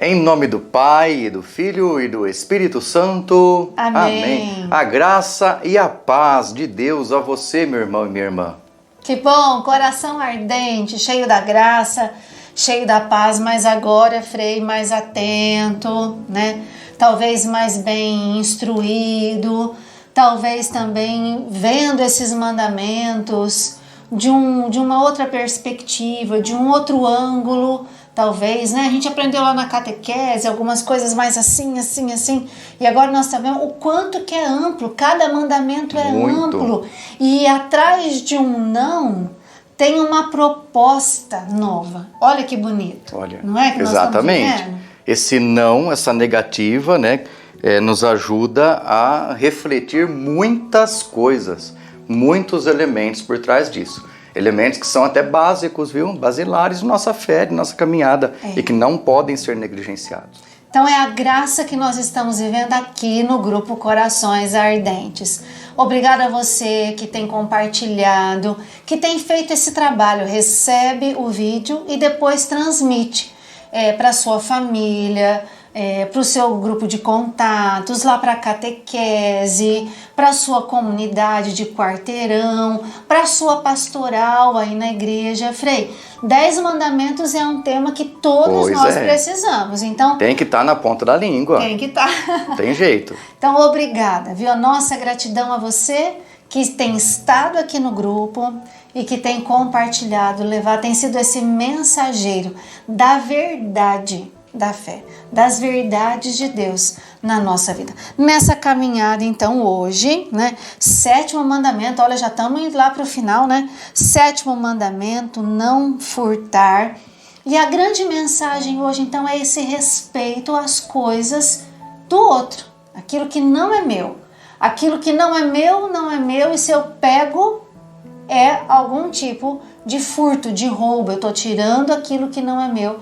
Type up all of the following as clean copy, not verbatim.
Em nome do Pai, e do Filho e do Espírito Santo. Amém. A graça e a paz de Deus a você, meu irmão e minha irmã. Que bom, coração ardente, cheio da graça, cheio da paz, mas agora, Frei, mais atento, né? Talvez mais bem instruído, talvez também vendo esses mandamentos de uma outra perspectiva, de um outro ângulo, talvez, né? A gente aprendeu lá na catequese algumas coisas mais assim, e agora nós sabemos o quanto que é amplo, cada mandamento é Muito. amplo, e atrás de um não tem uma proposta nova. Olha que bonito. Olha, não é que nós exatamente. estamos vivendo? Esse não, essa negativa, né, nos ajuda a refletir muitas coisas, muitos elementos por trás disso. Elementos que são até básicos, viu? Basilares de nossa fé, de nossa caminhada, e que não podem ser negligenciados. Então é a graça que nós estamos vivendo aqui no Grupo Corações Ardentes. Obrigada a você que tem compartilhado, que tem feito esse trabalho, recebe o vídeo e depois transmite para sua família, para o seu grupo de contatos, lá para a catequese, para a sua comunidade de quarteirão, para a sua pastoral aí na igreja. Frei, 10 mandamentos é um tema que todos nós precisamos. Então, tem que estar na ponta da língua. Tem que estar. Tem jeito. Então, obrigada, viu? A nossa gratidão a você que tem estado aqui no grupo e que tem compartilhado, tem sido esse mensageiro da verdade da fé, das verdades de Deus na nossa vida. Nessa caminhada, então, hoje, né, 7º mandamento, olha, já estamos indo lá para o final, né? 7º mandamento, não furtar. E a grande mensagem hoje, então, é esse respeito às coisas do outro, aquilo que não é meu. Aquilo que não é meu, e se eu pego, é algum tipo de furto, de roubo. Eu estou tirando aquilo que não é meu,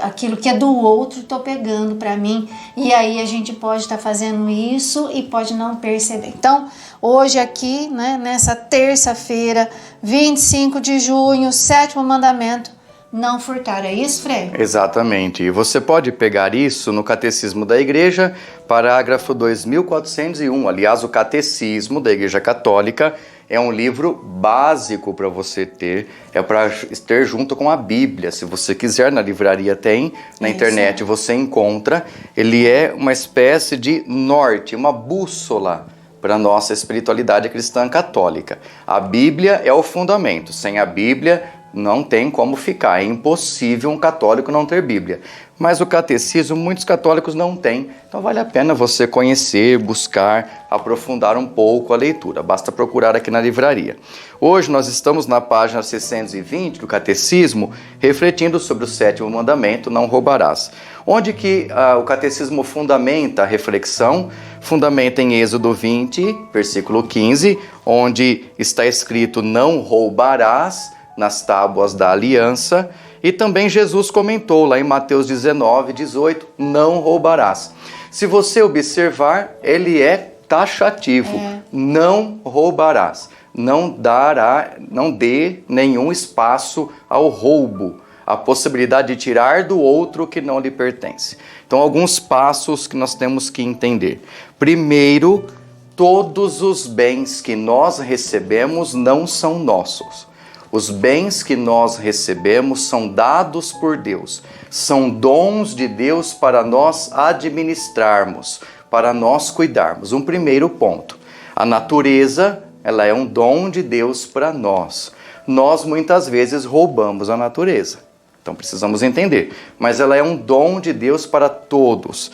aquilo que é do outro, estou pegando para mim, e aí a gente pode estar fazendo isso e pode não perceber. Então, hoje aqui, né, nessa terça-feira, 25 de junho, 7º mandamento, não furtar. É isso, Frei? Exatamente. E você pode pegar isso no Catecismo da Igreja, parágrafo 2401. Aliás, o Catecismo da Igreja Católica é um livro básico para você ter, é para ter junto com a Bíblia. Se você quiser, na livraria tem, na internet você encontra. Ele é uma espécie de norte, uma bússola para a nossa espiritualidade cristã católica. A Bíblia é o fundamento. Sem a Bíblia não tem como ficar, é impossível um católico não ter Bíblia. Mas o catecismo muitos católicos não têm, então vale a pena você conhecer, buscar, aprofundar um pouco a leitura, basta procurar aqui na livraria. Hoje nós estamos na página 620 do catecismo, refletindo sobre o 7º mandamento, não roubarás. Onde que o catecismo fundamenta a reflexão? Fundamenta em Êxodo 20, versículo 15, onde está escrito não roubarás, nas tábuas da aliança, e também Jesus comentou lá em Mateus 19, 18, não roubarás. Se você observar, ele é taxativo, não roubarás, não dê nenhum espaço ao roubo, a possibilidade de tirar do outro o que não lhe pertence. Então, alguns passos que nós temos que entender. Primeiro, todos os bens que nós recebemos não são nossos. Os bens que nós recebemos são dados por Deus, são dons de Deus para nós administrarmos, para nós cuidarmos. Um primeiro ponto, a natureza, ela é um dom de Deus para nós. Nós muitas vezes roubamos a natureza, então precisamos entender, mas ela é um dom de Deus para todos.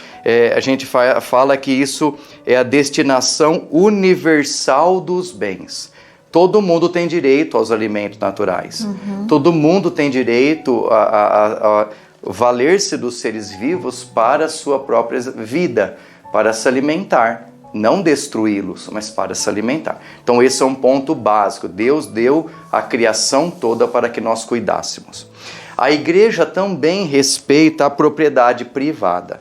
A gente fala que isso é a destinação universal dos bens. Todo mundo tem direito aos alimentos naturais. Todo mundo tem direito a valer-se dos seres vivos para a sua própria vida, para se alimentar. Não destruí-los, mas para se alimentar. Então esse é um ponto básico. Deus deu a criação toda para que nós cuidássemos. A igreja também respeita a propriedade privada.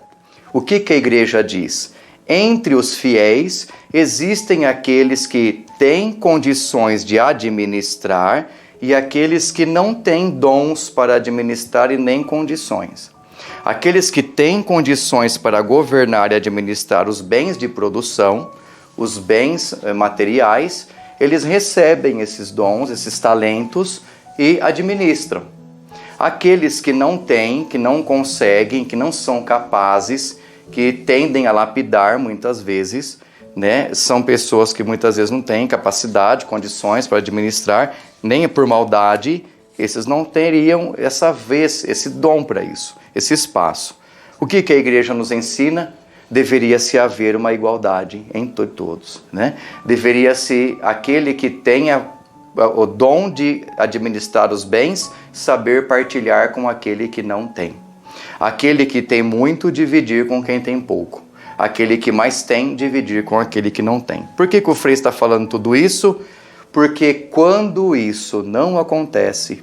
O que a igreja diz? Entre os fiéis, existem aqueles que têm condições de administrar e aqueles que não têm dons para administrar e nem condições. Aqueles que têm condições para governar e administrar os bens de produção, os bens materiais, eles recebem esses dons, esses talentos e administram. Aqueles que não têm, que não conseguem, que não são capazes, que tendem a lapidar muitas vezes, né? São pessoas que muitas vezes não têm capacidade, condições para administrar, nem por maldade, esses não teriam essa vez, esse dom para isso, esse espaço. O que a igreja nos ensina? Deveria-se haver uma igualdade entre todos, né? Deveria-se aquele que tenha o dom de administrar os bens, saber partilhar com aquele que não tem. Aquele que tem muito, dividir com quem tem pouco. Aquele que mais tem, dividir com aquele que não tem. Por que o Frei está falando tudo isso? Porque quando isso não acontece,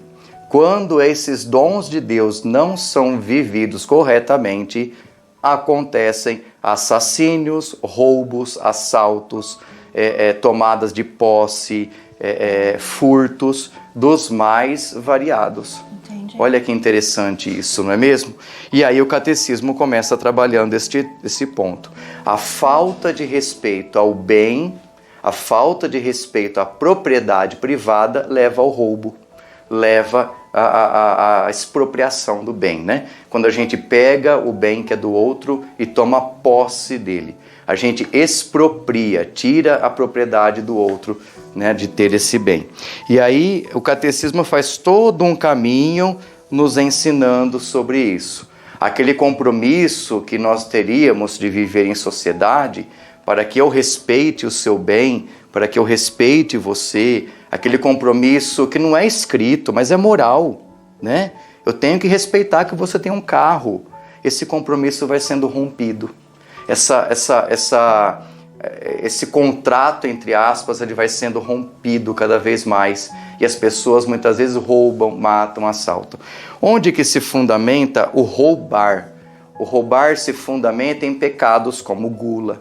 quando esses dons de Deus não são vividos corretamente, acontecem assassínios, roubos, assaltos, tomadas de posse, furtos dos mais variados. Entendi. Olha que interessante isso, não é mesmo? E aí o catecismo começa trabalhando esse ponto. A falta de respeito ao bem, a falta de respeito à propriedade privada leva ao roubo, leva à expropriação do bem, né? Quando a gente pega o bem que é do outro e toma posse dele. A gente expropria, tira a propriedade do outro, né, de ter esse bem. E aí o catecismo faz todo um caminho nos ensinando sobre isso. Aquele compromisso que nós teríamos de viver em sociedade, para que eu respeite o seu bem, para que eu respeite você, aquele compromisso que não é escrito, mas é moral, né? Eu tenho que respeitar que você tem um carro. Esse compromisso vai sendo rompido. Esse contrato, entre aspas, ele vai sendo rompido cada vez mais. E as pessoas muitas vezes roubam, matam, assaltam. Onde que se fundamenta o roubar? O roubar se fundamenta em pecados como gula.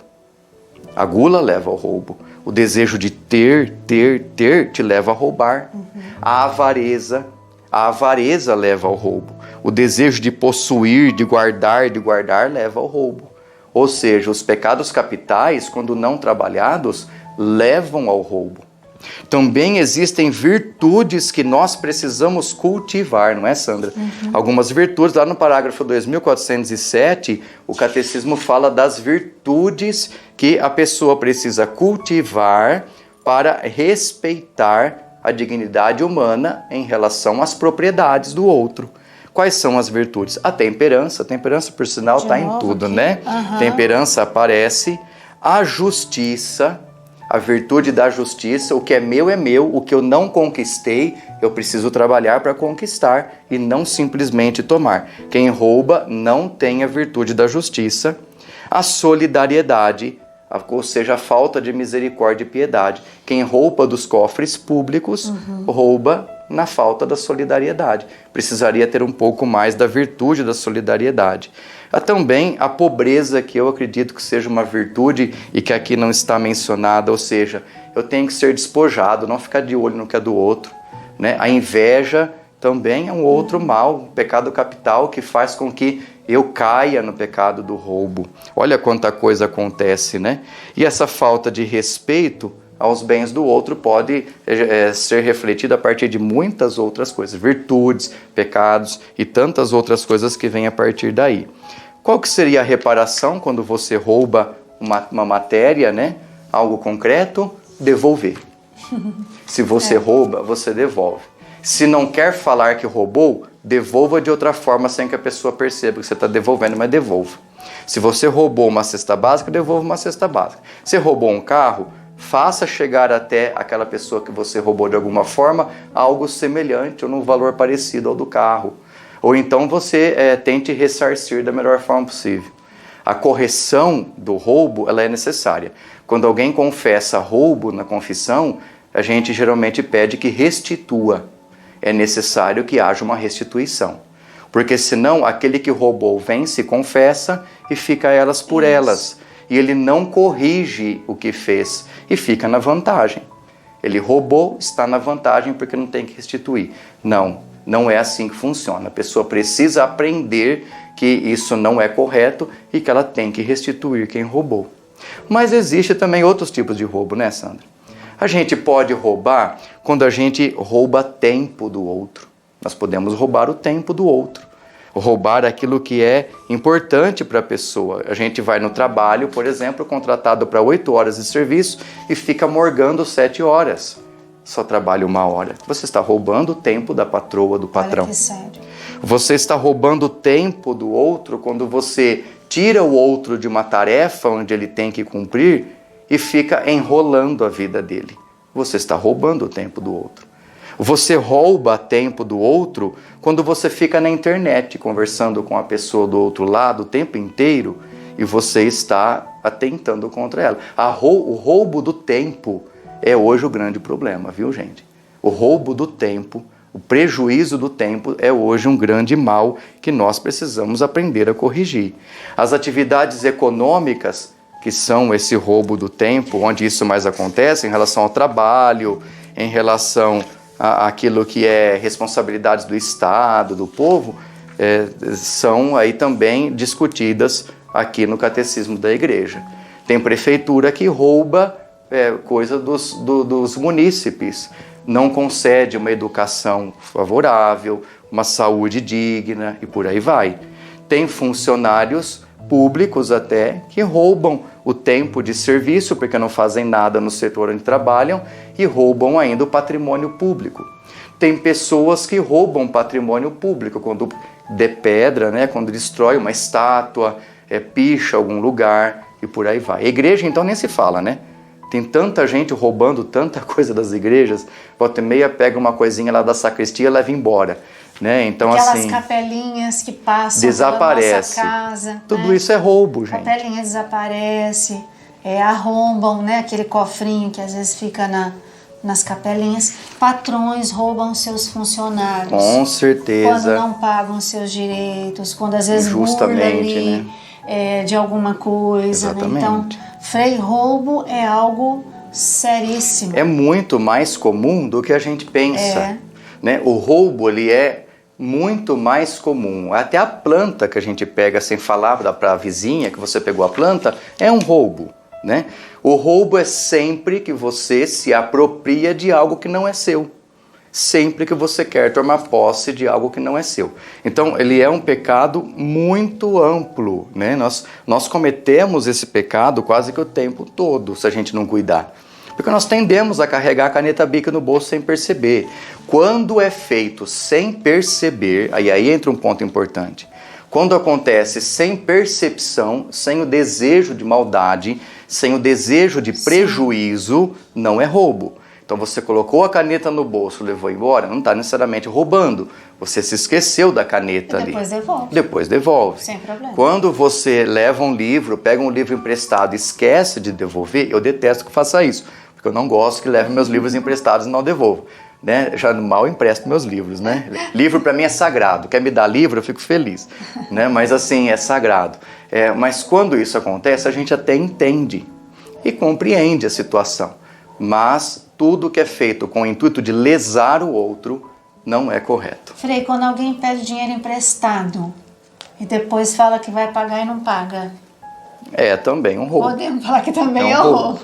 A gula leva ao roubo. O desejo de ter te leva a roubar. A avareza leva ao roubo. O desejo de possuir, de guardar leva ao roubo. Ou seja, os pecados capitais, quando não trabalhados, levam ao roubo. Também existem virtudes que nós precisamos cultivar, não é, Sandra? Algumas virtudes, lá no parágrafo 2407, o catecismo fala das virtudes que a pessoa precisa cultivar para respeitar a dignidade humana em relação às propriedades do outro. Quais são as virtudes? A temperança, por sinal, está em tudo, aqui, né? Temperança aparece. A justiça, a virtude da justiça, o que é meu, o que eu não conquistei, eu preciso trabalhar para conquistar e não simplesmente tomar. Quem rouba não tem a virtude da justiça. A solidariedade, ou seja, a falta de misericórdia e piedade. Quem rouba dos cofres públicos, rouba na falta da solidariedade. Precisaria ter um pouco mais da virtude da solidariedade. Há também a pobreza, que eu acredito que seja uma virtude e que aqui não está mencionada, ou seja, eu tenho que ser despojado, não ficar de olho no que é do outro, né? A inveja também é um outro mal, um pecado capital que faz com que eu caia no pecado do roubo. Olha quanta coisa acontece, né? E essa falta de respeito aos bens do outro pode ser refletida a partir de muitas outras coisas, virtudes, pecados e tantas outras coisas que vêm a partir daí. Qual que seria a reparação quando você rouba uma matéria, né? Algo concreto? Devolver. Se você rouba, você devolve. Se não quer falar que roubou, devolva de outra forma sem que a pessoa perceba que você está devolvendo, mas devolva. Se você roubou uma cesta básica, devolva uma cesta básica. Se roubou um carro, faça chegar até aquela pessoa que você roubou de alguma forma algo semelhante ou num valor parecido ao do carro. Ou então você tente ressarcir da melhor forma possível. A correção do roubo ela é necessária. Quando alguém confessa roubo na confissão, a gente geralmente pede que restitua. É necessário que haja uma restituição. Porque senão aquele que roubou vem, se confessa e fica elas por elas. E ele não corrige o que fez e fica na vantagem. Ele roubou, está na vantagem porque não tem que restituir. Não é assim que funciona. A pessoa precisa aprender que isso não é correto e que ela tem que restituir quem roubou. Mas existe também outros tipos de roubo, né, Sandra? A gente pode roubar quando a gente rouba tempo do outro. Nós podemos roubar o tempo do outro. Roubar aquilo que é importante para a pessoa. A gente vai no trabalho, por exemplo, contratado para 8 horas de serviço e fica morgando 7 horas. Só trabalha 1 hora. Você está roubando o tempo da patroa, do patrão. Olha que sério. Você está roubando o tempo do outro quando você tira o outro de uma tarefa onde ele tem que cumprir e fica enrolando a vida dele. Você está roubando o tempo do outro. Você rouba tempo do outro quando você fica na internet conversando com a pessoa do outro lado o tempo inteiro e você está atentando contra ela. O roubo do tempo é hoje o grande problema, viu, gente? O roubo do tempo, o prejuízo do tempo é hoje um grande mal que nós precisamos aprender a corrigir. As atividades econômicas, que são esse roubo do tempo, onde isso mais acontece em relação ao trabalho, em relação àquilo que é responsabilidades do Estado, do povo, são aí também discutidas aqui no Catecismo da Igreja. Tem prefeitura que rouba coisa dos munícipes, não concede uma educação favorável, uma saúde digna e por aí vai. Tem funcionários públicos até que roubam o tempo de serviço porque não fazem nada no setor onde trabalham e roubam ainda o patrimônio público. Tem pessoas que roubam patrimônio público quando depedra, né, quando destrói uma estátua, picha algum lugar e por aí vai. A igreja então nem se fala, né? Tem tanta gente roubando tanta coisa das igrejas, volta e meia pega uma coisinha lá da sacristia e leva embora. Né? Então, aquelas assim, capelinhas que passam desaparece. pela nossa casa. Tudo né? isso é roubo, gente. Capelinha desaparece, arrombam, né? Aquele cofrinho que às vezes fica nas capelinhas. Patrões roubam seus funcionários. Com certeza. Quando não pagam seus direitos, quando às vezes Justamente, burla ali, né? De alguma coisa. Né? Então, Frei, roubo é algo seríssimo. É muito mais comum do que a gente pensa. Né? O roubo, ele é muito mais comum. Até a planta que a gente pega sem falar para a vizinha que você pegou a planta, é um roubo. Né? O roubo é sempre que você se apropria de algo que não é seu. Sempre que você quer tomar posse de algo que não é seu. Então, ele é um pecado muito amplo. Né? Nós cometemos esse pecado quase que o tempo todo, se a gente não cuidar. Porque nós tendemos a carregar a caneta Bic no bolso sem perceber. Quando é feito sem perceber, aí entra um ponto importante. Quando acontece sem percepção, sem o desejo de maldade, sem o desejo de prejuízo, não é roubo. Então você colocou a caneta no bolso, levou embora, não está necessariamente roubando. Você se esqueceu da caneta ali. Depois devolve. Depois devolve. Sem problema. Quando você leva um livro, pega um livro emprestado e esquece de devolver, eu detesto que faça isso. Porque eu não gosto que leve meus livros emprestados e não devolvo. Né? Já mal empresto meus livros. Né? Livro para mim é sagrado. Quer me dar livro, eu fico feliz. Né? Mas assim, é sagrado. Mas quando isso acontece, a gente até entende e compreende a situação. Mas tudo que é feito com o intuito de lesar o outro não é correto. Frei, quando alguém pede dinheiro emprestado e depois fala que vai pagar e não paga. É também um roubo. Podemos falar que também é um roubo.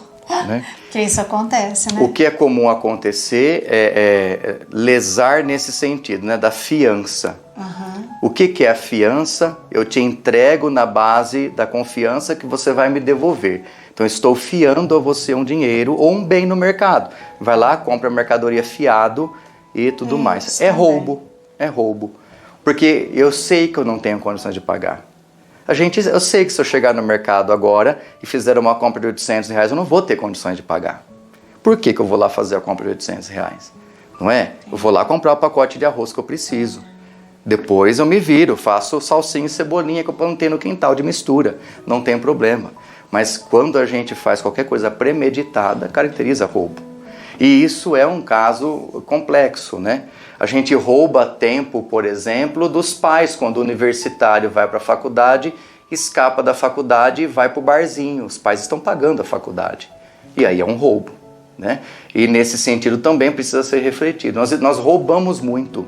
Né? Que isso acontece, né? O que é comum acontecer é lesar nesse sentido, né? Da fiança. Uhum. O que é a fiança? Eu te entrego na base da confiança que você vai me devolver. Então, estou fiando a você um dinheiro ou um bem no mercado. Vai lá, compra mercadoria fiado e tudo mais. É roubo, é roubo. Porque eu sei que eu não tenho condições de pagar. Eu sei que se eu chegar no mercado agora e fizer uma compra de R$800, eu não vou ter condições de pagar. Por que eu vou lá fazer a compra de R$800? Não é? Eu vou lá comprar o pacote de arroz que eu preciso. Depois eu me viro, faço salsinha e cebolinha que eu plantei no quintal de mistura. Não tem problema. Mas quando a gente faz qualquer coisa premeditada, caracteriza roubo. E isso é um caso complexo, né? A gente rouba tempo, por exemplo, dos pais quando o universitário vai para a faculdade, escapa da faculdade e vai para o barzinho. Os pais estão pagando a faculdade. E aí é um roubo, né? E nesse sentido também precisa ser refletido. Nós roubamos muito.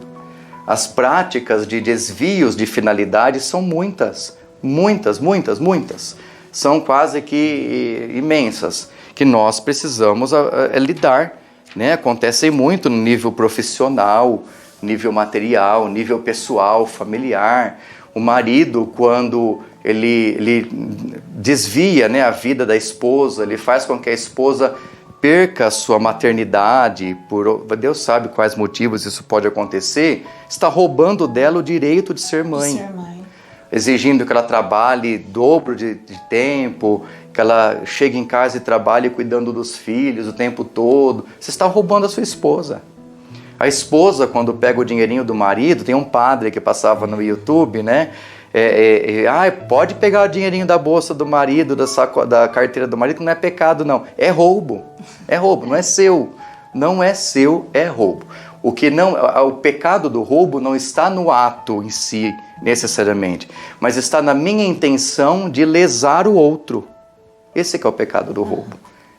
As práticas de desvios de finalidade são muitas, muitas, muitas, muitas. São quase que imensas, que nós precisamos lidar, né? Acontecem muito no nível profissional, nível material, nível pessoal, familiar. O marido, quando ele desvia, né, a vida da esposa, ele faz com que a esposa perca a sua maternidade, por Deus sabe quais motivos isso pode acontecer, está roubando dela o direito de ser mãe. De ser mãe. Exigindo que ela trabalhe dobro de tempo, que ela chegue em casa e trabalhe cuidando dos filhos o tempo todo. Você está roubando a sua esposa. A esposa, quando pega o dinheirinho do marido, tem um padre que passava no YouTube, né? Pode pegar o dinheirinho da bolsa do marido, da carteira do marido, que não é pecado, não. É roubo. É roubo, não é seu. Não é seu, é roubo. O pecado do roubo não está no ato em si, necessariamente, mas está na minha intenção de lesar o outro. Esse que é o pecado do roubo.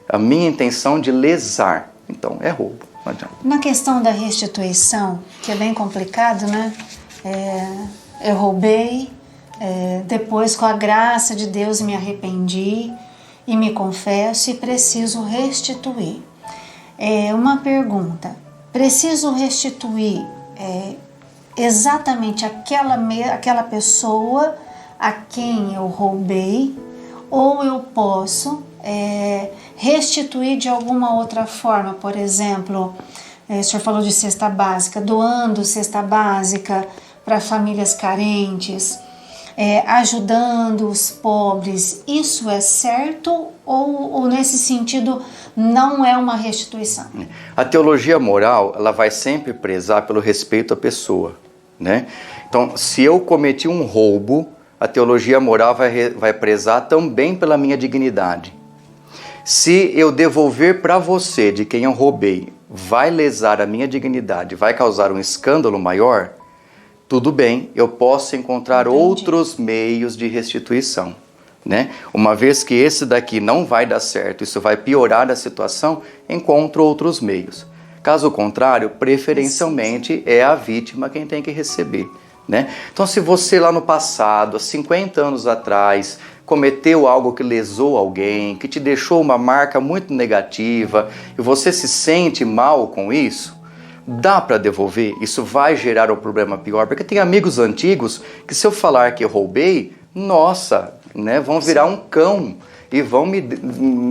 A minha intenção de lesar. Então, é roubo. Não adianta. Na questão da restituição, que é bem complicado, né? Eu roubei, depois com a graça de Deus me arrependi e me confesso e preciso restituir. Uma pergunta, preciso restituir exatamente aquela pessoa a quem eu roubei, ou eu posso restituir de alguma outra forma? Por exemplo, o senhor falou de cesta básica, doando cesta básica para famílias carentes, ajudando os pobres. Isso é certo ou nesse sentido não é uma restituição? A teologia moral, ela vai sempre prezar pelo respeito à pessoa, né? Então, se eu cometi um roubo, a teologia moral vai prezar também pela minha dignidade. Se eu devolver para você de quem eu roubei, vai lesar a minha dignidade, vai causar um escândalo maior, tudo bem, eu posso encontrar outros meios de restituição, né? Uma vez que esse daqui não vai dar certo, isso vai piorar a situação, encontro outros meios. Caso contrário, preferencialmente é a vítima quem tem que receber, né? Então, se você lá no passado, há 50 anos atrás, cometeu algo que lesou alguém, que te deixou uma marca muito negativa e você se sente mal com isso, dá para devolver? Isso vai gerar um problema pior, porque tem amigos antigos que, se eu falar que eu roubei, nossa, né, vão virar um cão e vão me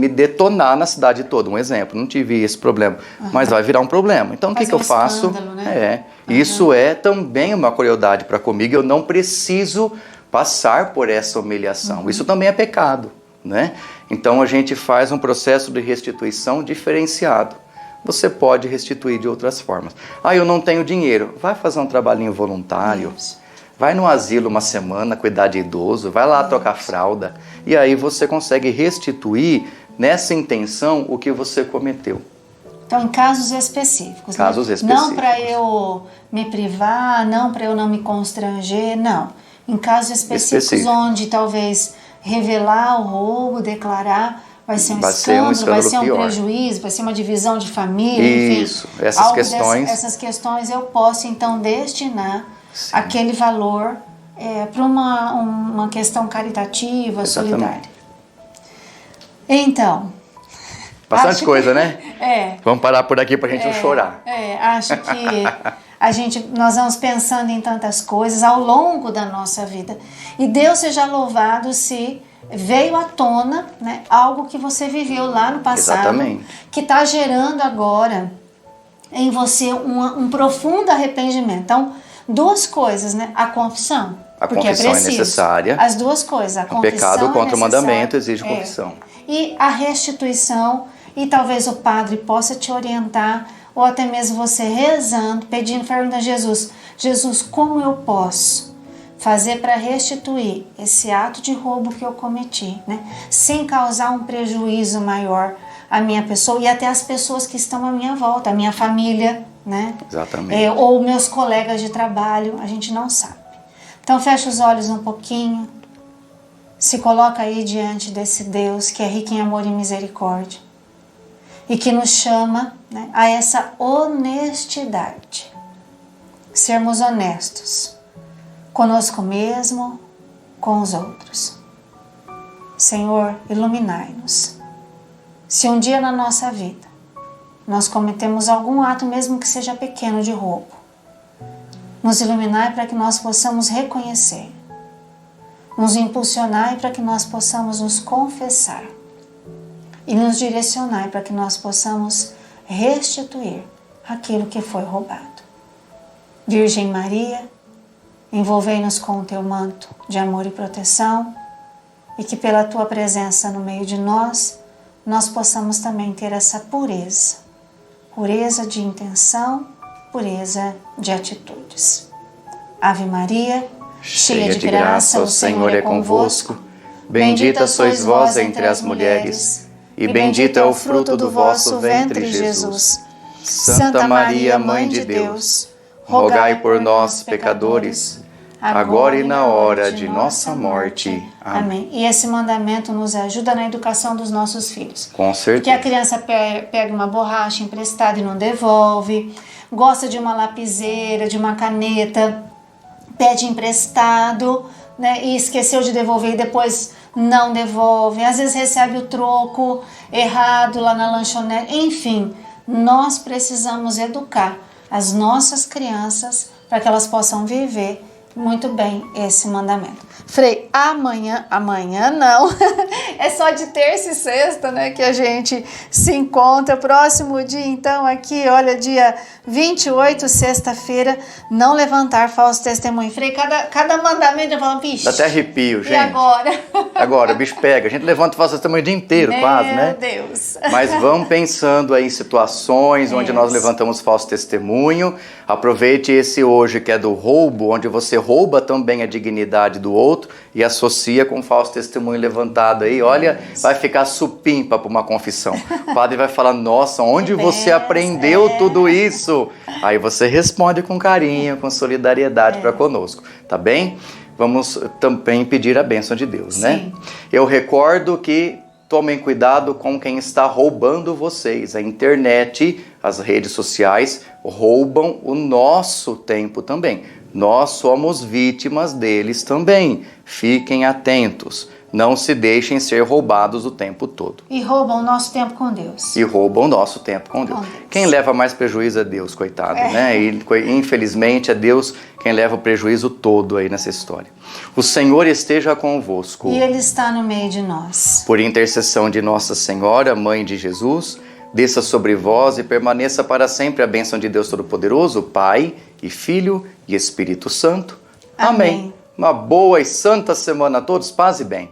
detonar na cidade toda. Um exemplo, não tive esse problema, mas vai virar um problema. Então, o que eu faço? Né? Isso é também uma crueldade para comigo, eu não preciso passar por essa humilhação. Isso também é pecado, né? Então, a gente faz um processo de restituição diferenciado. Você pode restituir de outras formas. Eu não tenho dinheiro. Vai fazer um trabalhinho voluntário. Vai no asilo uma semana, cuidar de idoso. Vai lá trocar fralda. E aí você consegue restituir nessa intenção o que você cometeu. Então, em casos específicos. Casos específicos. Não para eu me privar, não para eu não me constranger, não. Em casos específicos onde talvez revelar o roubo, declarar, vai ser um escândalo, vai ser um prejuízo, vai ser uma divisão de família, enfim. Isso, essas questões. Essas questões eu posso então destinar aquele valor para uma questão caritativa, solidária. Então. Bastante coisa, né? Vamos parar por aqui para a gente não chorar. Acho que nós vamos pensando em tantas coisas ao longo da nossa vida. E Deus seja louvado se veio à tona, né, algo que você viveu lá no passado. Exatamente. Que está gerando agora em você um profundo arrependimento. Então, duas coisas, né? A confissão. A confissão é necessária. As duas coisas. A confissão pecado contra o mandamento exige confissão. E a restituição, e talvez o padre possa te orientar, ou até mesmo você rezando, pedindo, perguntando a Jesus: Jesus, como eu posso fazer para restituir esse ato de roubo que eu cometi, né? Sem causar um prejuízo maior à minha pessoa e até às pessoas que estão à minha volta, a minha família, né? Exatamente. Ou meus colegas de trabalho, a gente não sabe. Então fecha os olhos um pouquinho, se coloca aí diante desse Deus que é rico em amor e misericórdia e que nos chama, né, a essa honestidade. sermos honestos conosco mesmo, com os outros. Senhor, iluminai-nos. Se um dia na nossa vida nós cometemos algum ato, mesmo que seja pequeno, de roubo, nos iluminai para que nós possamos reconhecer, nos impulsionai para que nós possamos nos confessar e nos direcionai para que nós possamos restituir aquilo que foi roubado. Virgem Maria, envolvei-nos com o teu manto de amor e proteção e que pela tua presença no meio de nós possamos também ter essa pureza de intenção, pureza de atitudes. Ave Maria, cheia de graça, o Senhor é convosco. Bendita sois vós entre as mulheres, e bendito é o fruto do vosso ventre, Jesus. Santa Maria, Mãe de Deus, rogai por nós, pecadores, agora e na hora de nossa morte. Amém. E esse mandamento nos ajuda na educação dos nossos filhos. Com certeza. Porque a criança pega uma borracha emprestada e não devolve, gosta de uma lapiseira, de uma caneta, pede emprestado, né, e esqueceu de devolver e depois não devolve. Às vezes recebe o troco errado lá na lanchonete. Enfim, nós precisamos educar as nossas crianças para que elas possam viver muito bem esse mandamento. Frei, amanhã não, é só de terça e sexta, né, que a gente se encontra. Próximo dia, então, aqui, olha, dia 28, sexta-feira, não levantar falso testemunho. Frei, cada mandamento eu falo, bicho. Dá até arrepio, gente. E agora? Agora, o bicho pega. A gente levanta falso testemunho o dia inteiro, quase, né? Meu Deus. Mas vamos pensando aí em situações onde nós levantamos falso testemunho. Aproveite esse hoje que é do roubo, onde você rouba também a dignidade do outro e associa com falso testemunho levantado aí. Olha, vai ficar supimpa para uma confissão. O padre vai falar, nossa, onde você aprendeu tudo isso? Aí você responde com carinho, com solidariedade para conosco, tá bem? Vamos também pedir a bênção de Deus, né? Eu recordo que tomem cuidado com quem está roubando vocês. A internet, as redes sociais roubam o nosso tempo também. Nós somos vítimas deles também. Fiquem atentos. Não se deixem ser roubados o tempo todo. E roubam o nosso tempo com Deus. E roubam o nosso tempo com Deus. Quem leva mais prejuízo é Deus, coitado, né? E, infelizmente é Deus quem leva o prejuízo todo aí nessa história. O Senhor esteja convosco. E Ele está no meio de nós. Por intercessão de Nossa Senhora, Mãe de Jesus, desça sobre vós e permaneça para sempre a bênção de Deus Todo-Poderoso, Pai e Filho e Espírito Santo. Amém. Uma boa e santa semana a todos. Paz e bem.